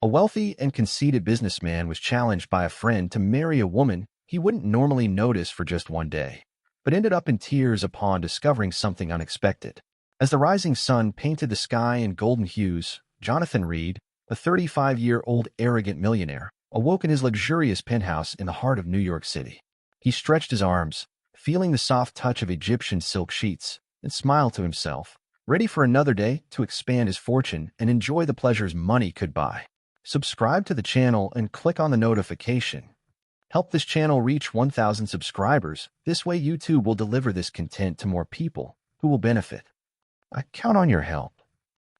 A wealthy and conceited businessman was challenged by a friend to marry a woman he wouldn't normally notice for just one day, but ended up in tears upon discovering something unexpected. As the rising sun painted the sky in golden hues, Jonathan Reed, a 35-year-old arrogant millionaire, awoke in his luxurious penthouse in the heart of New York City. He stretched his arms, feeling the soft touch of Egyptian silk sheets, and smiled to himself, ready for another day to expand his fortune and enjoy the pleasures money could buy. Subscribe to the channel and click on the notification. Help this channel reach 1,000 subscribers. This way YouTube will deliver this content to more people who will benefit. I count on your help.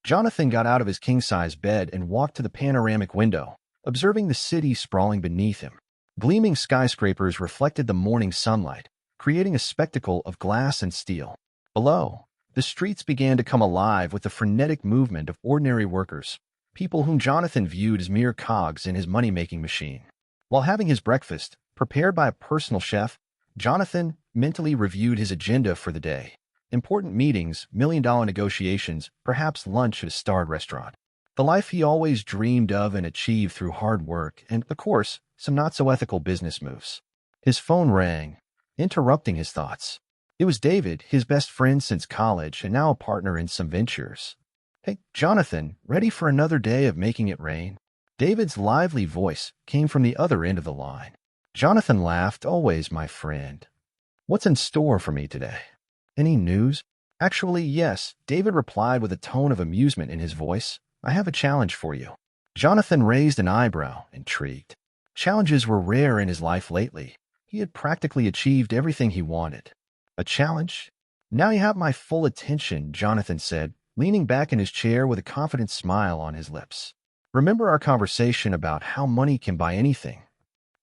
Jonathan got out of his king-size bed and walked to the panoramic window, observing the city sprawling beneath him. Gleaming skyscrapers reflected the morning sunlight, creating a spectacle of glass and steel. Below, the streets began to come alive with the frenetic movement of ordinary workers, people whom Jonathan viewed as mere cogs in his money-making machine. While having his breakfast, prepared by a personal chef, Jonathan mentally reviewed his agenda for the day. Important meetings, million-dollar negotiations, perhaps lunch at a starred restaurant. The life he always dreamed of and achieved through hard work and, of course, some not-so-ethical business moves. His phone rang, interrupting his thoughts. It was David, his best friend since college and now a partner in some ventures. "Hey, Jonathan, ready for another day of making it rain?" David's lively voice came from the other end of the line. Jonathan laughed. "Always, my friend. What's in store for me today? Any news?" "Actually, yes," David replied with a tone of amusement in his voice. "I have a challenge for you." Jonathan raised an eyebrow, intrigued. Challenges were rare in his life lately. He had practically achieved everything he wanted. "A challenge? Now you have my full attention," Jonathan said, leaning back in his chair with a confident smile on his lips. "Remember our conversation about how money can buy anything?"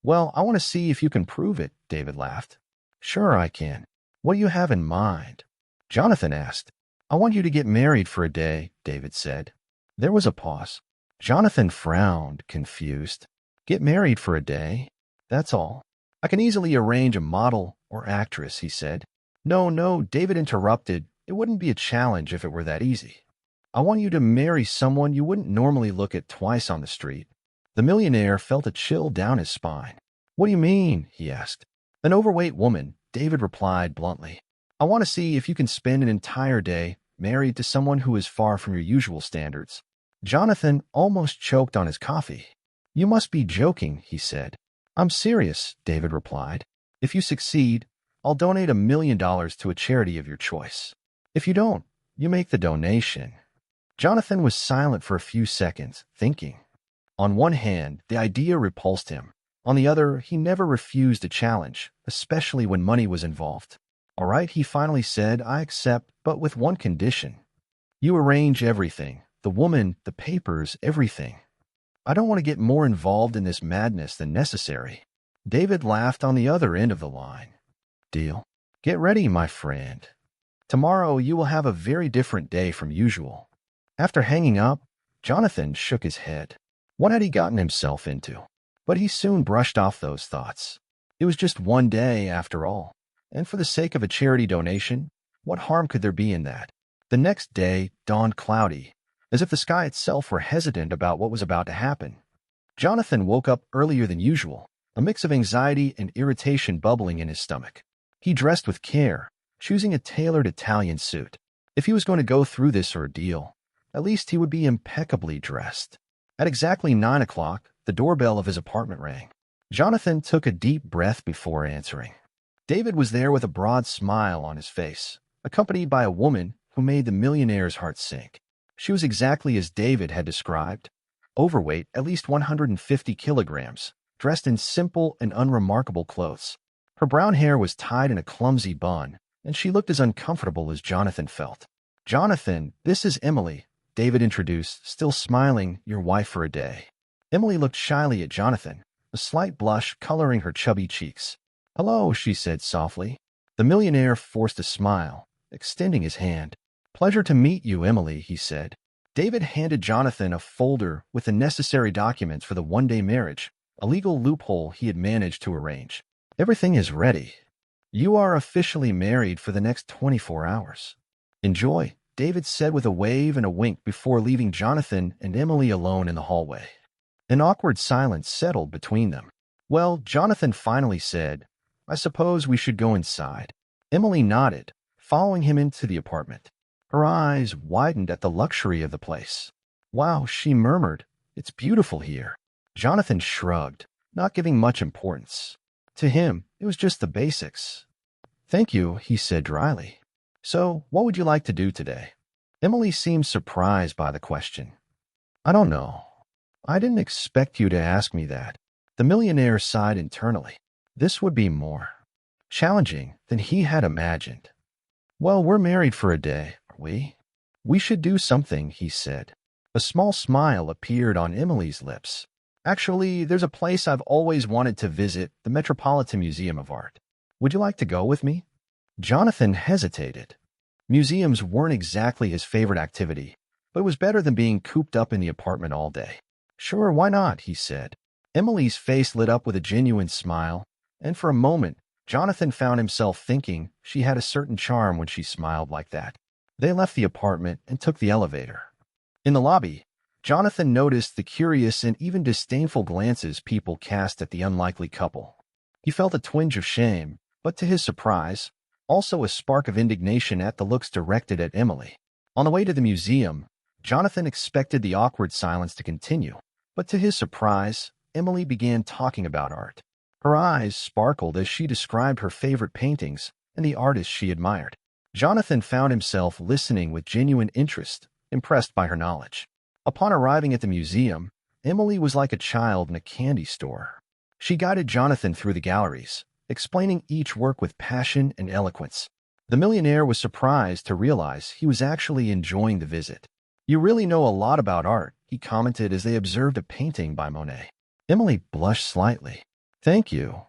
"Well, I want to see if you can prove it," David laughed. "Sure I can. What do you have in mind?" Jonathan asked. "I want you to get married for a day," David said. There was a pause. Jonathan frowned, confused. "Get married for a day? That's all. I can easily arrange a model or actress," he said. No, David interrupted. "It wouldn't be a challenge if it were that easy. I want you to marry someone you wouldn't normally look at twice on the street." The millionaire felt a chill down his spine. "What do you mean?" he asked. "An overweight woman," David replied bluntly. "I want to see if you can spend an entire day married to someone who is far from your usual standards." Jonathan almost choked on his coffee. "You must be joking," he said. "I'm serious," David replied. "If you succeed, I'll donate $1 million to a charity of your choice. If you don't, you make the donation." Jonathan was silent for a few seconds, thinking. On one hand, the idea repulsed him. On the other, he never refused a challenge, especially when money was involved. "All right," he finally said, "I accept, but with one condition. You arrange everything, the woman, the papers, everything. I don't want to get more involved in this madness than necessary." David laughed on the other end of the line. "Deal. Get ready, my friend. Tomorrow you will have a very different day from usual." After hanging up, Jonathan shook his head. What had he gotten himself into? But he soon brushed off those thoughts. It was just one day, after all, and for the sake of a charity donation, what harm could there be in that? The next day dawned cloudy, as if the sky itself were hesitant about what was about to happen. Jonathan woke up earlier than usual, a mix of anxiety and irritation bubbling in his stomach. He dressed with care, choosing a tailored Italian suit. If he was going to go through this ordeal, at least he would be impeccably dressed. At exactly 9 o'clock, the doorbell of his apartment rang. Jonathan took a deep breath before answering. David was there with a broad smile on his face, accompanied by a woman who made the millionaire's heart sink. She was exactly as David had described, overweight, at least 150 kilograms, dressed in simple and unremarkable clothes. Her brown hair was tied in a clumsy bun, and she looked as uncomfortable as Jonathan felt. "Jonathan, this is Emily," David introduced, still smiling, "your wife for a day." Emily looked shyly at Jonathan, a slight blush coloring her chubby cheeks. "Hello," she said softly. The millionaire forced a smile, extending his hand. "Pleasure to meet you, Emily," he said. David handed Jonathan a folder with the necessary documents for the one-day marriage, a legal loophole he had managed to arrange. "Everything is ready. You are officially married for the next 24 hours. Enjoy," David said with a wave and a wink before leaving Jonathan and Emily alone in the hallway. An awkward silence settled between them. Well, Jonathan finally said, I suppose we should go inside. Emily nodded, following him into the apartment. Her eyes widened at the luxury of the place. Wow, she murmured, it's beautiful here. Jonathan shrugged, not giving much importance. To him, it was just the basics. Thank you, he said dryly. So, what would you like to do today? Emily seemed surprised by the question. I don't know. I didn't expect you to ask me that. The millionaire sighed internally. This would be more challenging than he had imagined. Well, we're married for a day, are we? We should do something, he said. A small smile appeared on Emily's lips. Actually, there's a place I've always wanted to visit, the Metropolitan Museum of Art. Would you like to go with me? Jonathan hesitated. Museums weren't exactly his favorite activity, but it was better than being cooped up in the apartment all day. Sure, why not, he said. Emily's face lit up with a genuine smile, and for a moment, Jonathan found himself thinking she had a certain charm when she smiled like that. They left the apartment and took the elevator. In the lobby, Jonathan noticed the curious and even disdainful glances people cast at the unlikely couple. He felt a twinge of shame, but to his surprise, also a spark of indignation at the looks directed at Emily. On the way to the museum, Jonathan expected the awkward silence to continue, but to his surprise, Emily began talking about art. Her eyes sparkled as she described her favorite paintings and the artists she admired. Jonathan found himself listening with genuine interest, impressed by her knowledge. Upon arriving at the museum, Emily was like a child in a candy store. She guided Jonathan through the galleries, explaining each work with passion and eloquence. The millionaire was surprised to realize he was actually enjoying the visit. You really know a lot about art, he commented as they observed a painting by Monet. Emily blushed slightly. Thank you.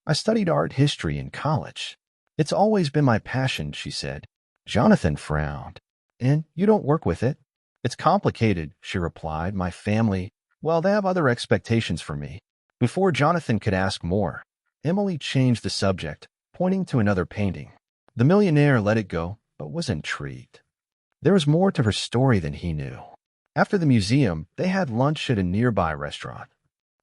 I studied art history in college. It's always been my passion, she said. Jonathan frowned. And you don't work with it? It's complicated, she replied. My family, well, they have other expectations for me. Before Jonathan could ask more, Emily changed the subject, pointing to another painting. The millionaire let it go, but was intrigued. There was more to her story than he knew. After the museum, they had lunch at a nearby restaurant.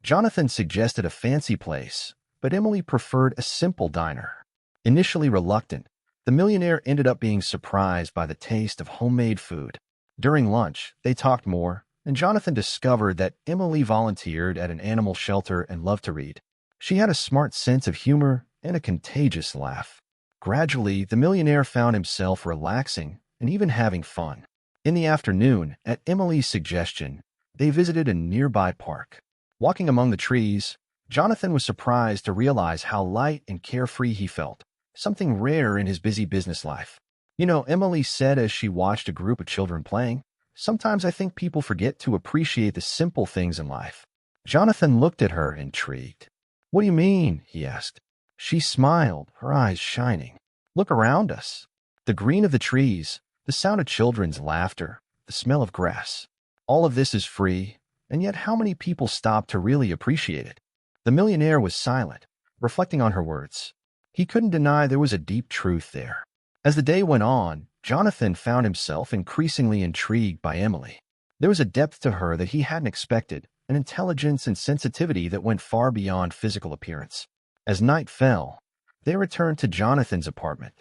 Jonathan suggested a fancy place, but Emily preferred a simple diner. Initially reluctant, the millionaire ended up being surprised by the taste of homemade food. During lunch, they talked more, and Jonathan discovered that Emily volunteered at an animal shelter and loved to read. She had a smart sense of humor and a contagious laugh. Gradually, the millionaire found himself relaxing and even having fun. In the afternoon, at Emily's suggestion, they visited a nearby park. Walking among the trees, Jonathan was surprised to realize how light and carefree he felt, something rare in his busy business life. You know, Emily said as she watched a group of children playing, sometimes I think people forget to appreciate the simple things in life. Jonathan looked at her, intrigued. What do you mean? He asked. She smiled, her eyes shining. Look around us. The green of the trees, the sound of children's laughter, the smell of grass. All of this is free, and yet how many people stop to really appreciate it? The millionaire was silent, reflecting on her words. He couldn't deny there was a deep truth there. As the day went on, Jonathan found himself increasingly intrigued by Emily. There was a depth to her that he hadn't expected, an intelligence and sensitivity that went far beyond physical appearance. As night fell, they returned to Jonathan's apartment.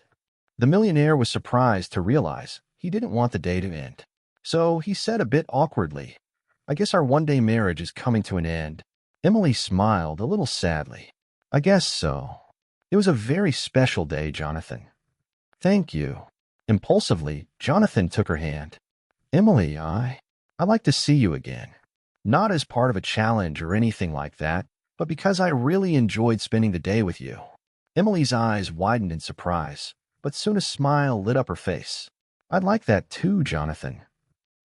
The millionaire was surprised to realize he didn't want the day to end. So he said a bit awkwardly, I guess our one-day marriage is coming to an end. Emily smiled a little sadly. I guess so. It was a very special day, Jonathan. Thank you. Impulsively, Jonathan took her hand. Emily, I'd like to see you again. Not as part of a challenge or anything like that, but because I really enjoyed spending the day with you. Emily's eyes widened in surprise, but soon a smile lit up her face. I'd like that too, Jonathan.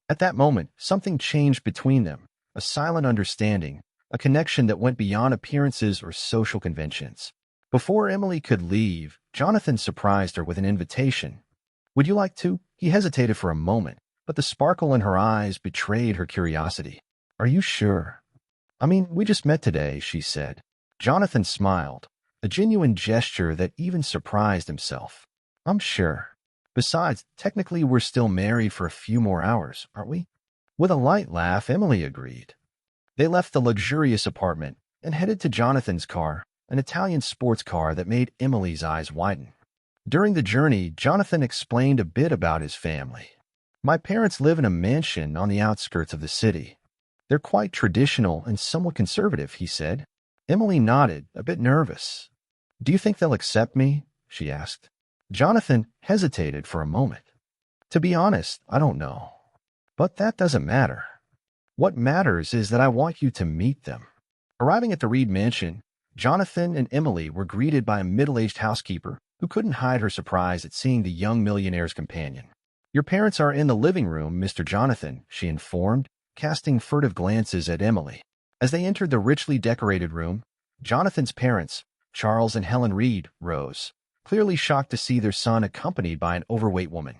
At that moment, something changed between them, a silent understanding, a connection that went beyond appearances or social conventions. Before Emily could leave, Jonathan surprised her with an invitation. Would you like to? He hesitated for a moment, but the sparkle in her eyes betrayed her curiosity. Are you sure? I mean, we just met today, she said. Jonathan smiled, a genuine gesture that even surprised himself. I'm sure. Besides, technically we're still married for a few more hours, aren't we? With a light laugh, Emily agreed. They left the luxurious apartment and headed to Jonathan's car, an Italian sports car that made Emily's eyes widen. During the journey, Jonathan explained a bit about his family. My parents live in a mansion on the outskirts of the city. They're quite traditional and somewhat conservative, he said. Emily nodded, a bit nervous. Do you think they'll accept me? She asked. Jonathan hesitated for a moment. To be honest, I don't know. But that doesn't matter. What matters is that I want you to meet them. Arriving at the Reed mansion, Jonathan and Emily were greeted by a middle-aged housekeeper who couldn't hide her surprise at seeing the young millionaire's companion. Your parents are in the living room, Mr. Jonathan, she informed, casting furtive glances at Emily. As they entered the richly decorated room, Jonathan's parents, Charles and Helen Reed, rose, clearly shocked to see their son accompanied by an overweight woman.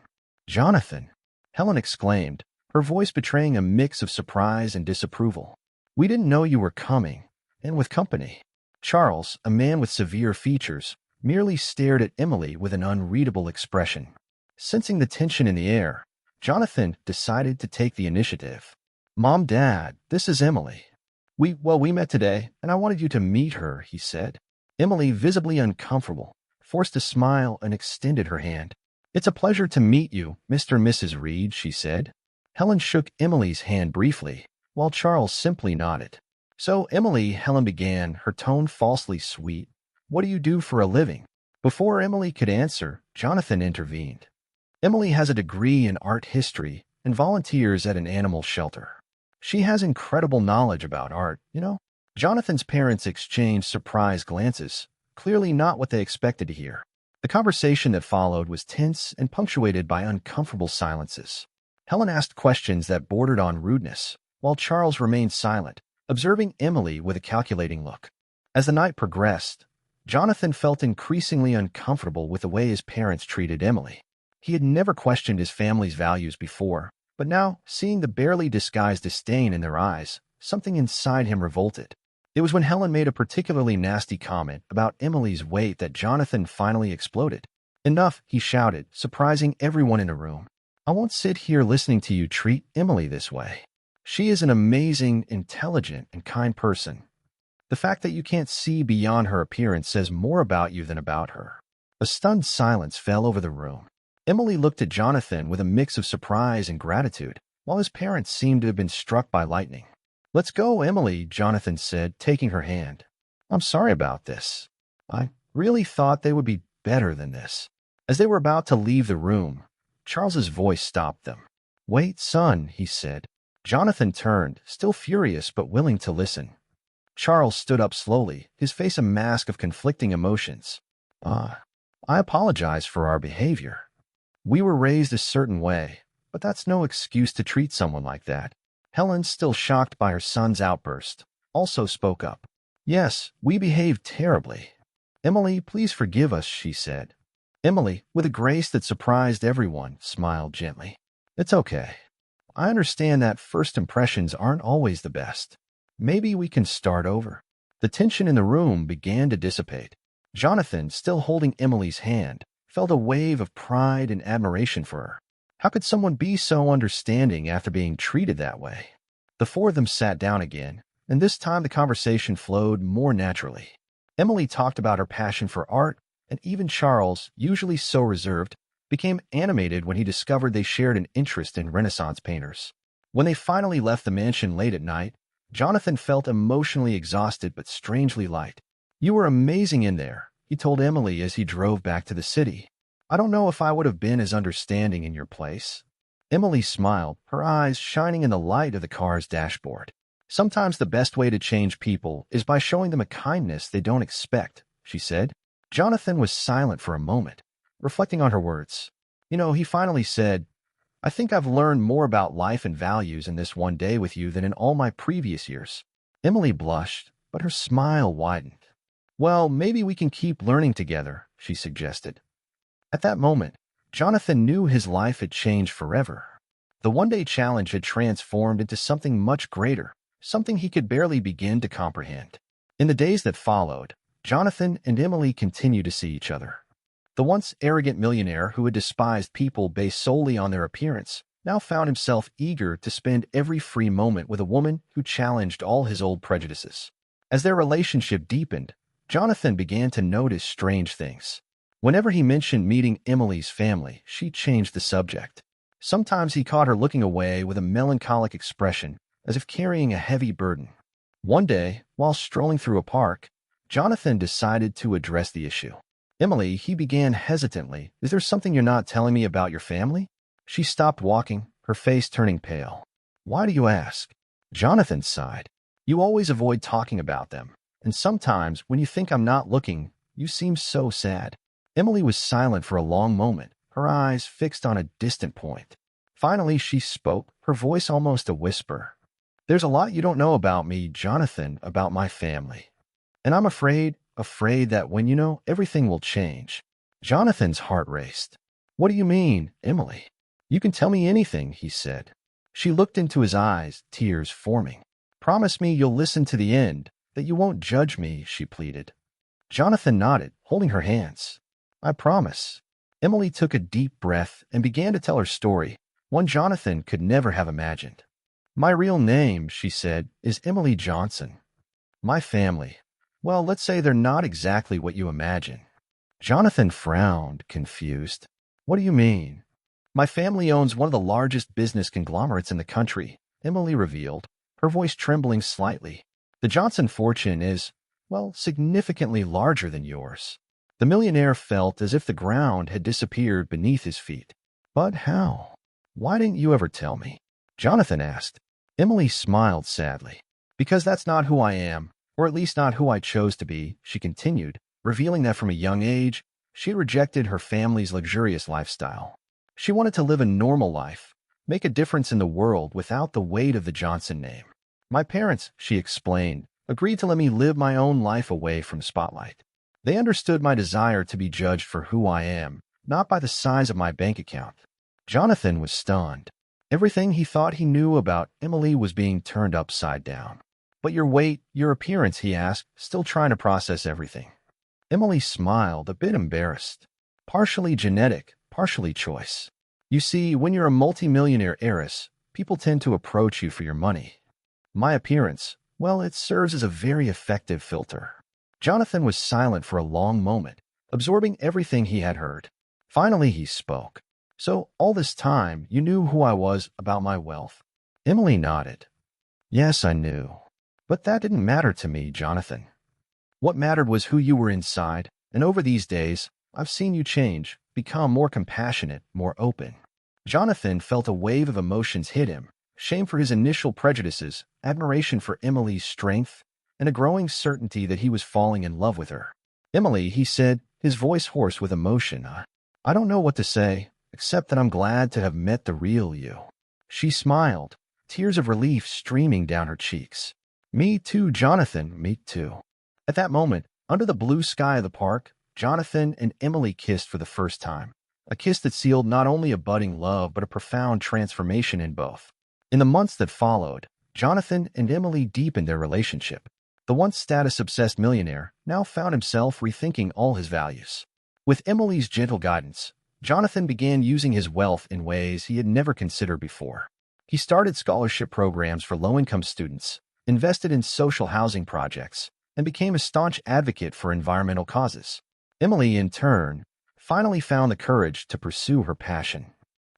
Jonathan, Helen exclaimed, her voice betraying a mix of surprise and disapproval. We didn't know you were coming, and with company. Charles, a man with severe features, merely stared at Emily with an unreadable expression. Sensing the tension in the air, Jonathan decided to take the initiative. Mom, Dad, this is Emily. We met today, and I wanted you to meet her, he said. Emily, visibly uncomfortable, forced a smile and extended her hand. It's a pleasure to meet you, Mr. and Mrs. Reed, she said. Helen shook Emily's hand briefly, while Charles simply nodded. So, Emily, Helen began, her tone falsely sweet. What do you do for a living? Before Emily could answer, Jonathan intervened. Emily has a degree in art history and volunteers at an animal shelter. She has incredible knowledge about art, you know? Jonathan's parents exchanged surprised glances, clearly not what they expected to hear. The conversation that followed was tense and punctuated by uncomfortable silences. Helen asked questions that bordered on rudeness, while Charles remained silent, observing Emily with a calculating look. As the night progressed, Jonathan felt increasingly uncomfortable with the way his parents treated Emily. He had never questioned his family's values before, but now, seeing the barely disguised disdain in their eyes, something inside him revolted. It was when Helen made a particularly nasty comment about Emily's weight that Jonathan finally exploded. Enough, he shouted, surprising everyone in the room. I won't sit here listening to you treat Emily this way. She is an amazing, intelligent, and kind person. The fact that you can't see beyond her appearance says more about you than about her. A stunned silence fell over the room. Emily looked at Jonathan with a mix of surprise and gratitude, while his parents seemed to have been struck by lightning. Let's go, Emily, Jonathan said, taking her hand. I'm sorry about this. I really thought they would be better than this. As they were about to leave the room, Charles's voice stopped them. Wait, son, he said. Jonathan turned, still furious but willing to listen. Charles stood up slowly, his face a mask of conflicting emotions. I apologize for our behavior. We were raised a certain way, but that's no excuse to treat someone like that. Helen, still shocked by her son's outburst, also spoke up. Yes, we behaved terribly. Emily, please forgive us, she said. Emily, with a grace that surprised everyone, smiled gently. It's okay. I understand that first impressions aren't always the best. Maybe we can start over. The tension in the room began to dissipate. Jonathan, still holding Emily's hand, felt a wave of pride and admiration for her. How could someone be so understanding after being treated that way? The four of them sat down again, and this time the conversation flowed more naturally. Emily talked about her passion for art, and even Charles, usually so reserved, became animated when he discovered they shared an interest in Renaissance painters. When they finally left the mansion late at night, Jonathan felt emotionally exhausted but strangely light. You were amazing in there, he told Emily as he drove back to the city. I don't know if I would have been as understanding in your place. Emily smiled, her eyes shining in the light of the car's dashboard. Sometimes the best way to change people is by showing them a kindness they don't expect, she said. Jonathan was silent for a moment, reflecting on her words. He finally said, I think I've learned more about life and values in this one day with you than in all my previous years. Emily blushed, but her smile widened. Well, maybe we can keep learning together, she suggested. At that moment, Jonathan knew his life had changed forever. The one-day challenge had transformed into something much greater, something he could barely begin to comprehend. In the days that followed, Jonathan and Emily continued to see each other. The once arrogant millionaire who had despised people based solely on their appearance now found himself eager to spend every free moment with a woman who challenged all his old prejudices. As their relationship deepened, Jonathan began to notice strange things. Whenever he mentioned meeting Emily's family, she changed the subject. Sometimes he caught her looking away with a melancholic expression, as if carrying a heavy burden. One day, while strolling through a park, Jonathan decided to address the issue. "Emily," he began hesitantly, "is there something you're not telling me about your family?" She stopped walking, her face turning pale. "Why do you ask?" Jonathan sighed. "You always avoid talking about them, and sometimes, when you think I'm not looking, you seem so sad." Emily was silent for a long moment, her eyes fixed on a distant point. Finally, she spoke, her voice almost a whisper. "There's a lot you don't know about me, Jonathan, about my family. And I'm afraid that when you know, everything will change." Jonathan's heart raced. "What do you mean, Emily?" "You can tell me anything," he said. She looked into his eyes, tears forming. "Promise me you'll listen to the end, that you won't judge me," she pleaded. Jonathan nodded, holding her hands. "I promise." Emily took a deep breath and began to tell her story, one Jonathan could never have imagined. "My real name," she said, "is Emily Johnson. My family, well, let's say they're not exactly what you imagine." Jonathan frowned, confused. "What do you mean?" "My family owns one of the largest business conglomerates in the country," Emily revealed, her voice trembling slightly. "The Johnson fortune is, well, significantly larger than yours." The millionaire felt as if the ground had disappeared beneath his feet. "But how? Why didn't you ever tell me?" Jonathan asked. Emily smiled sadly. "Because that's not who I am, or at least not who I chose to be," she continued, revealing that from a young age, she rejected her family's luxurious lifestyle. She wanted to live a normal life, make a difference in the world without the weight of the Johnson name. "My parents," she explained, "agreed to let me live my own life away from spotlight. They understood my desire to be judged for who I am, not by the size of my bank account." Jonathan was stunned. Everything he thought he knew about Emily was being turned upside down. "But your weight, your appearance," he asked, still trying to process everything. Emily smiled, a bit embarrassed. "Partially genetic, partially choice. You see, when you're a multimillionaire heiress, people tend to approach you for your money. My appearance, well, it serves as a very effective filter." Jonathan was silent for a long moment, absorbing everything he had heard. Finally, he spoke. "So, all this time, you knew who I was, about my wealth?" Emily nodded. "Yes, I knew. But that didn't matter to me, Jonathan. What mattered was who you were inside, and over these days, I've seen you change, become more compassionate, more open." Jonathan felt a wave of emotions hit him, shame for his initial prejudices, admiration for Emily's strength, and a growing certainty that he was falling in love with her. "Emily," he said, his voice hoarse with emotion, I don't know what to say, except that I'm glad to have met the real you." She smiled, tears of relief streaming down her cheeks. "Me too, Jonathan, me too." At that moment, under the blue sky of the park, Jonathan and Emily kissed for the first time, a kiss that sealed not only a budding love but a profound transformation in both. In the months that followed, Jonathan and Emily deepened their relationship. The once status-obsessed millionaire now found himself rethinking all his values. With Emily's gentle guidance, Jonathan began using his wealth in ways he had never considered before. He started scholarship programs for low-income students, invested in social housing projects, and became a staunch advocate for environmental causes. Emily, in turn, finally found the courage to pursue her passion.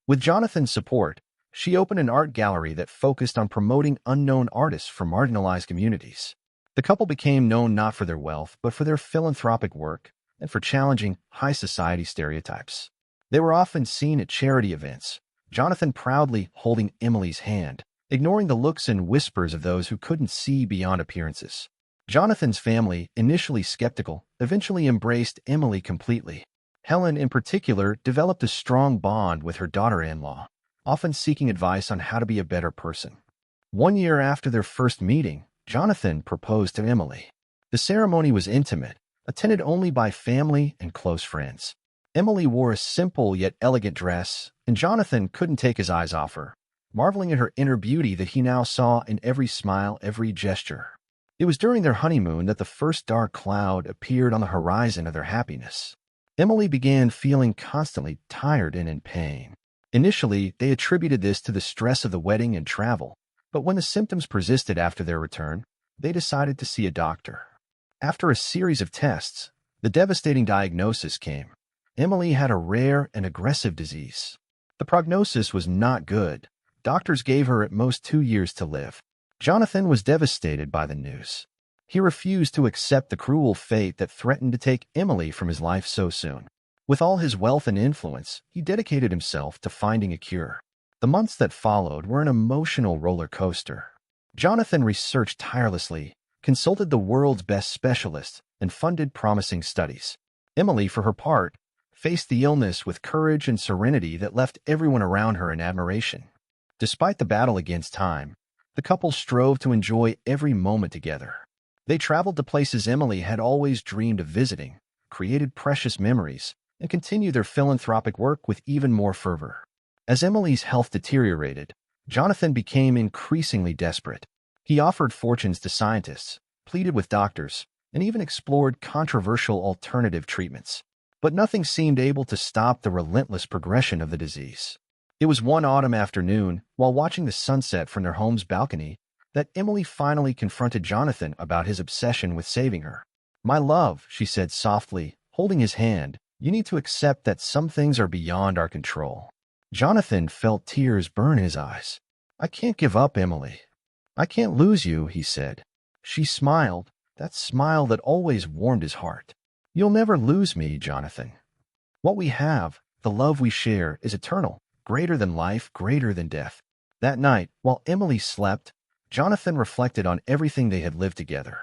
With Jonathan's support, she opened an art gallery that focused on promoting unknown artists from marginalized communities. The couple became known not for their wealth, but for their philanthropic work and for challenging high society stereotypes. They were often seen at charity events, Jonathan proudly holding Emily's hand, ignoring the looks and whispers of those who couldn't see beyond appearances. Jonathan's family, initially skeptical, eventually embraced Emily completely. Helen, in particular, developed a strong bond with her daughter-in-law, often seeking advice on how to be a better person. 1 year after their first meeting, Jonathan proposed to Emily. The ceremony was intimate, attended only by family and close friends. Emily wore a simple yet elegant dress, and Jonathan couldn't take his eyes off her, marveling at her inner beauty that he now saw in every smile, every gesture. It was during their honeymoon that the first dark cloud appeared on the horizon of their happiness. Emily began feeling constantly tired and in pain. Initially, they attributed this to the stress of the wedding and travel, but when the symptoms persisted after their return, they decided to see a doctor. After a series of tests, the devastating diagnosis came. Emily had a rare and aggressive disease. The prognosis was not good. Doctors gave her at most 2 years to live. Jonathan was devastated by the news. He refused to accept the cruel fate that threatened to take Emily from his life so soon. With all his wealth and influence, he dedicated himself to finding a cure. The months that followed were an emotional roller coaster. Jonathan researched tirelessly, consulted the world's best specialists, and funded promising studies. Emily, for her part, faced the illness with courage and serenity that left everyone around her in admiration. Despite the battle against time, the couple strove to enjoy every moment together. They traveled to places Emily had always dreamed of visiting, created precious memories, and continued their philanthropic work with even more fervor. As Emily's health deteriorated, Jonathan became increasingly desperate. He offered fortunes to scientists, pleaded with doctors, and even explored controversial alternative treatments. But nothing seemed able to stop the relentless progression of the disease. It was one autumn afternoon, while watching the sunset from their home's balcony, that Emily finally confronted Jonathan about his obsession with saving her. "My love," she said softly, holding his hand, "you need to accept that some things are beyond our control." Jonathan felt tears burn his eyes. "I can't give up, Emily. I can't lose you," he said. She smiled, that smile that always warmed his heart. "You'll never lose me, Jonathan. What we have, the love we share, is eternal, greater than life, greater than death." That night, while Emily slept, Jonathan reflected on everything they had lived together.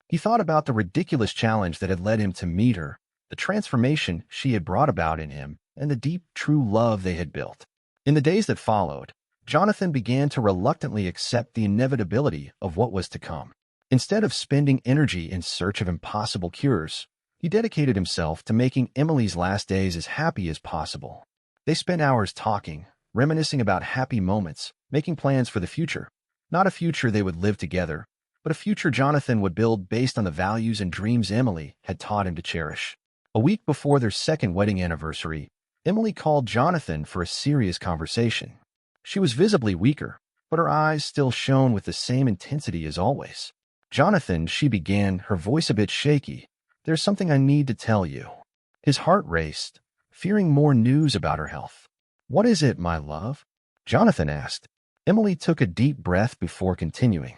He thought about the ridiculous challenge that had led him to meet her, the transformation she had brought about in him, and the deep, true love they had built. In the days that followed, Jonathan began to reluctantly accept the inevitability of what was to come. Instead of spending energy in search of impossible cures, he dedicated himself to making Emily's last days as happy as possible. They spent hours talking, reminiscing about happy moments, making plans for the future. Not a future they would live together, but a future Jonathan would build based on the values and dreams Emily had taught him to cherish. A week before their second wedding anniversary, Emily called Jonathan for a serious conversation. She was visibly weaker, but her eyes still shone with the same intensity as always. "Jonathan," she began, her voice a bit shaky, "there's something I need to tell you." His heart raced, fearing more news about her health. "What is it, my love?" Jonathan asked. Emily took a deep breath before continuing.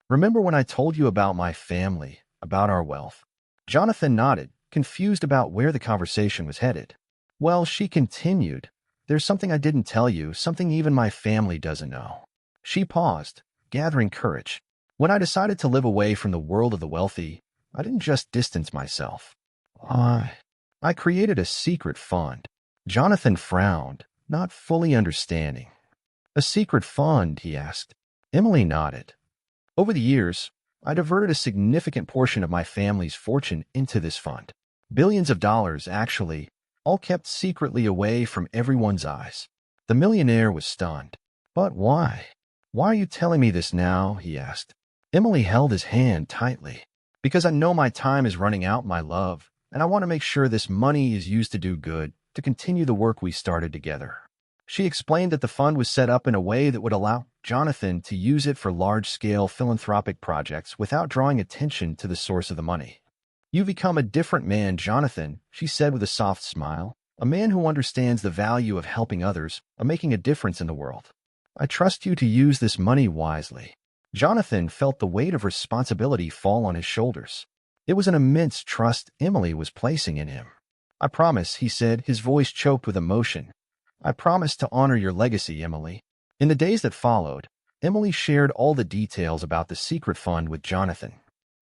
"Remember when I told you about my family, about our wealth?" Jonathan nodded, confused about where the conversation was headed. "Well," she continued, "there's something I didn't tell you, something even my family doesn't know." She paused, gathering courage. "When I decided to live away from the world of the wealthy, I didn't just distance myself. I created a secret fund." Jonathan frowned, not fully understanding. "A secret fund?" he asked. Emily nodded. "Over the years, I diverted a significant portion of my family's fortune into this fund. Billions of dollars, actually, all kept secretly away from everyone's eyes." The millionaire was stunned. "But why? Why are you telling me this now?" he asked. Emily held his hand tightly. "Because I know my time is running out, my love, and I want to make sure this money is used to do good, to continue the work we started together." She explained that the fund was set up in a way that would allow Jonathan to use it for large-scale philanthropic projects without drawing attention to the source of the money. "You've become a different man, Jonathan," she said with a soft smile, "a man who understands the value of helping others, of making a difference in the world. I trust you to use this money wisely." Jonathan felt the weight of responsibility fall on his shoulders. It was an immense trust Emily was placing in him. "I promise," he said, his voice choked with emotion. "I promise to honor your legacy, Emily." In the days that followed, Emily shared all the details about the secret fund with Jonathan.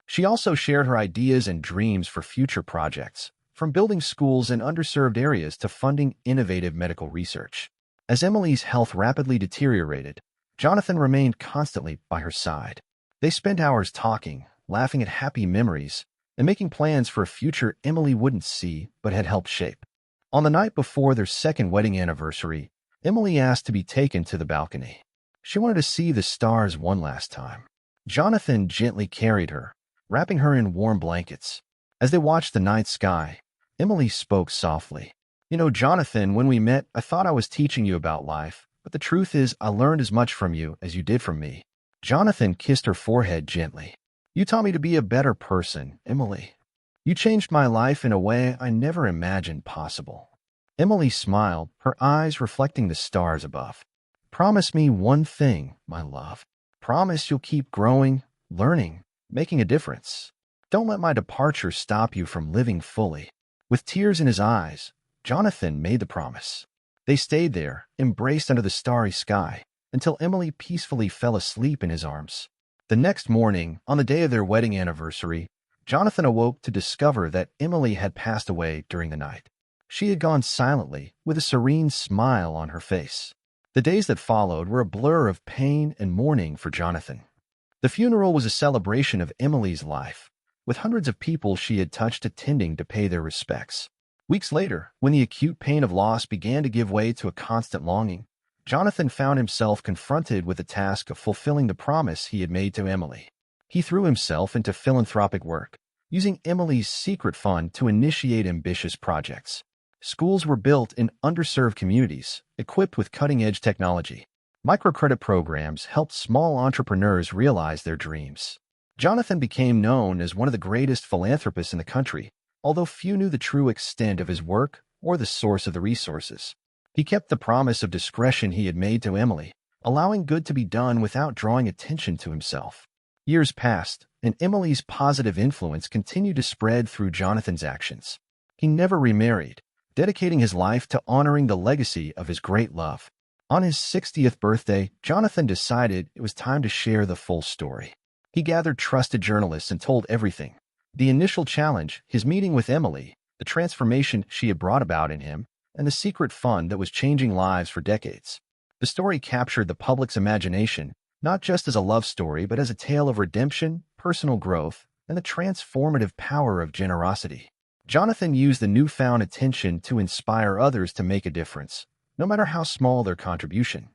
She also shared her ideas and dreams for future projects, from building schools in underserved areas to funding innovative medical research. As Emily's health rapidly deteriorated, Jonathan remained constantly by her side. They spent hours talking, laughing at happy memories, and making plans for a future Emily wouldn't see but had helped shape. On the night before their second wedding anniversary, Emily asked to be taken to the balcony. She wanted to see the stars one last time. Jonathan gently carried her, wrapping her in warm blankets. As they watched the night sky, Emily spoke softly. Jonathan, when we met, I thought I was teaching you about life, but the truth is I learned as much from you as you did from me. Jonathan kissed her forehead gently. You taught me to be a better person, Emily. You changed my life in a way I never imagined possible. Emily smiled, her eyes reflecting the stars above. Promise me one thing, my love. Promise you'll keep growing, learning, making a difference. Don't let my departure stop you from living fully. With tears in his eyes, Jonathan made the promise. They stayed there, embraced under the starry sky, until Emily peacefully fell asleep in his arms. The next morning, on the day of their wedding anniversary, Jonathan awoke to discover that Emily had passed away during the night. She had gone silently, with a serene smile on her face. The days that followed were a blur of pain and mourning for Jonathan. The funeral was a celebration of Emily's life, with hundreds of people she had touched attending to pay their respects. Weeks later, when the acute pain of loss began to give way to a constant longing, Jonathan found himself confronted with the task of fulfilling the promise he had made to Emily. He threw himself into philanthropic work, using Emily's secret fund to initiate ambitious projects. Schools were built in underserved communities, equipped with cutting-edge technology. Microcredit programs helped small entrepreneurs realize their dreams. Jonathan became known as one of the greatest philanthropists in the country, although few knew the true extent of his work or the source of the resources. He kept the promise of discretion he had made to Emily, allowing good to be done without drawing attention to himself. Years passed, and Emily's positive influence continued to spread through Jonathan's actions. He never remarried, dedicating his life to honoring the legacy of his great love. On his 60th birthday, Jonathan decided it was time to share the full story. He gathered trusted journalists and told everything. The initial challenge, his meeting with Emily, the transformation she had brought about in him, and the secret fund that was changing lives for decades. The story captured the public's imagination, not just as a love story, but as a tale of redemption, personal growth, and the transformative power of generosity. Jonathan used the newfound attention to inspire others to make a difference, no matter how small their contribution.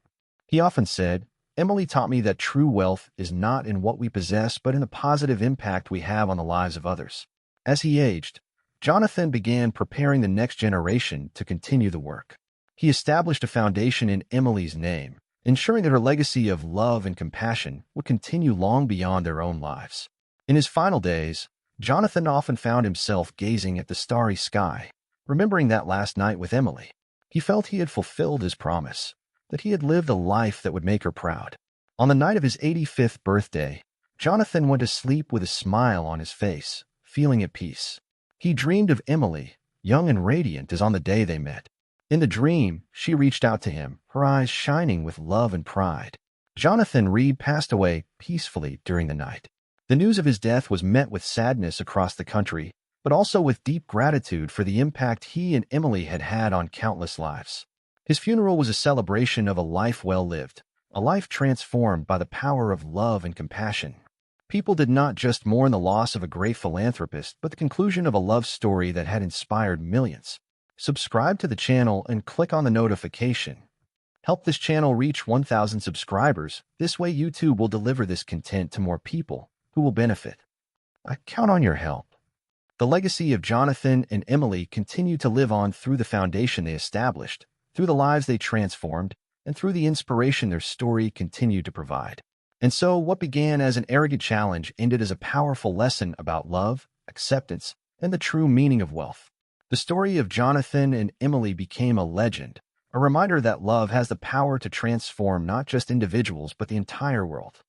He often said, "Emily taught me that true wealth is not in what we possess, but in the positive impact we have on the lives of others." As he aged, Jonathan began preparing the next generation to continue the work. He established a foundation in Emily's name, ensuring that her legacy of love and compassion would continue long beyond their own lives. In his final days, Jonathan often found himself gazing at the starry sky, remembering that last night with Emily. He felt he had fulfilled his promise, that he had lived a life that would make her proud. On the night of his 85th birthday, Jonathan went to sleep with a smile on his face, feeling at peace. He dreamed of Emily, young and radiant as on the day they met. In the dream, she reached out to him, her eyes shining with love and pride. Jonathan Reed passed away peacefully during the night. The news of his death was met with sadness across the country, but also with deep gratitude for the impact he and Emily had had on countless lives. His funeral was a celebration of a life well lived, a life transformed by the power of love and compassion. People did not just mourn the loss of a great philanthropist, but the conclusion of a love story that had inspired millions. Subscribe to the channel and click on the notification. Help this channel reach 1,000 subscribers. This way YouTube will deliver this content to more people who will benefit. I count on your help. The legacy of Jonathan and Emily continued to live on through the foundation they established, through the lives they transformed, and through the inspiration their story continued to provide. And so, what began as an arrogant challenge ended as a powerful lesson about love, acceptance, and the true meaning of wealth. The story of Jonathan and Emily became a legend, a reminder that love has the power to transform not just individuals but the entire world.